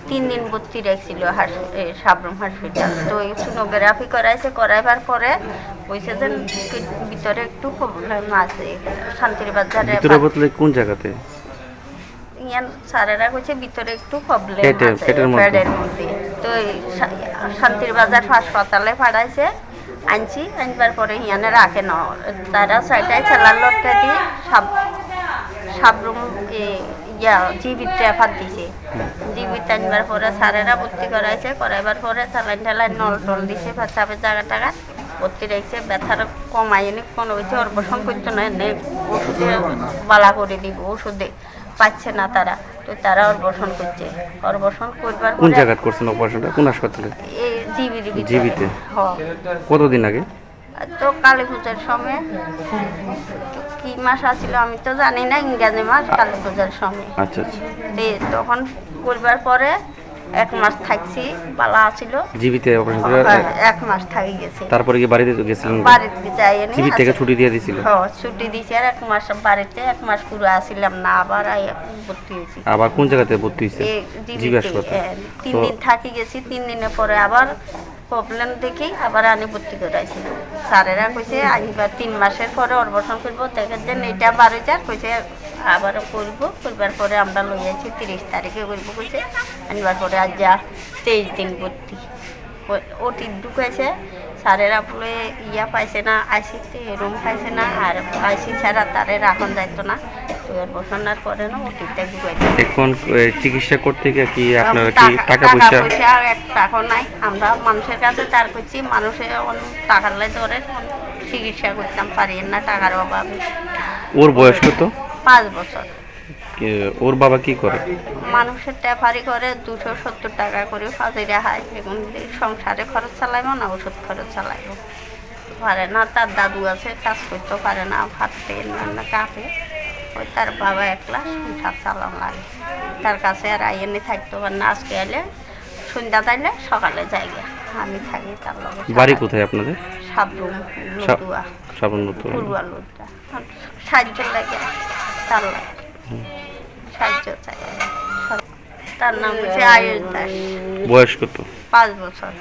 3 দিন ভর্তি রাখছিল সাবরুম হসপিটাল। তো সোনোগ্রাফি করাইছে, করাইবার পরে কইছে যে ভিতরে একটু প্রবলেম আছে। শান্তির বাজারে ভিতরে বলতে কোন জায়গাতে? ইয়ান স্যারেরা কইছে ভিতরে একটু প্রবলেম আছে পেটের পেটের মধ্যে। তো শান্তির বাজার হাসপাতালে পাঠাইছে, আনছি। আনবার পরে ইয়ানে রাখে না, তারা সাইডাই চালার লটকা দিয়ে সাবরুম জীবিত রেফার দিছে। জীবিত আনবার পরে স্যারেরা ভর্তি করাইছে, করাইবার পরে চালাইন ঠালাইন নল টল দিছে, পেছাবের জায়গা টাকা ভর্তি রাখছে। ব্যথার কমায়নি কোনো হয়েছে, অর্পসন করতো না, এনে ওষুধে বালা করে দিব, ওষুধে পাচ্ছে না তারা। তো তারা অর্পসন করছে, অর্পসন করবার কোন জায়গায় করছেন অপারেশনটা? কোন হাসপাতালে? এই জীবিতে। হ্যাঁ। কতদিন আগে? তো কালী পূজার সময়। কি মাস আছিল আমি তো জানি না, ইংরাজি মাস, কালী পূজার সময়। আচ্ছা আচ্ছা। তখন করবার পরে 1 মাস থাকছি, বালা আছিল। জীবিতে অপারেশন করে 1 মাস থাকি গেছে। তারপরে কি বাড়িতে গেছিলেন? বাড়িতে যাই নি, জীবিত থেকে ছুটি দিয়ে দিছিল? হ্যাঁ, ছুটি দিছে। আর 1 মাস বাড়িতে, 1 মাস পুরো আসিলাম না, আবার ভর্তি হয়েছি। আবার কোন জায়গাতে ভর্তি হয়েছে? জীবি হাসপাতাল। 3 দিন থাকি গেছি। 3 দিনের পরে আবার প্রবলেম দেখি আবার আনি ভর্তি করাইছি। স্যারেরা কইছে আইবার 3 মাসের পরে অপারেশন করবো, দেখে যে এটা 12,000 কইছে আবারও করবো। করবার পরে আমরা লই আছি 30 তারিখে করবো কইছে। আনবার পরে আজ যা 23 দিন ভর্তি। ওটি ঢুকেছে, স্যারেরা বলে পাইছে না, আইসিতে রুম পাইছে না, আর আইসি ছাড়া তারে রাখন যাইতো না। তো অপারেশন আর করে না, ওটিতে ঢুকাইছে। এখন চিকিৎসা করতে গিয়ে কি আপনারা কি টাকা পয়সা? আর 1 টাকা নাই। আমরা মানুষের কাছে তার করছি, মানুষের টাকার লাই ধরে চিকিৎসা করতাম পারি না, টাকার অভাবে। ওর বয়স কত? 5 বছর। ওর বাবা কি করে? মানুষের ট্যাফারি করে, 270 টাকা করে ফাজিরা হয়। এখন সংসারে খরচ চালাইব না, ওষুধ খরচ চালাইব পারে না। তার দাদু আছে, কাজ করতে পারে না, ভাতে না কাপে। ওই তার বাবা একলা সংসার চালান লাগে। তার কাছে আর আইনি থাকতে পারে না। আজকে এলে সন্ধ্যা তাইলে সকালে যাইগে, আমি থাকি তার লগে। বাড়ি কোথায় আপনাদের? সাবরুম লতুয়া, পূর্বা লতুয়া। সাহায্য লাগে তার লাগে, সাহায্য চাই। তার নাম হচ্ছে আয়ুষ দাস। বয়স কত? 5 বছর।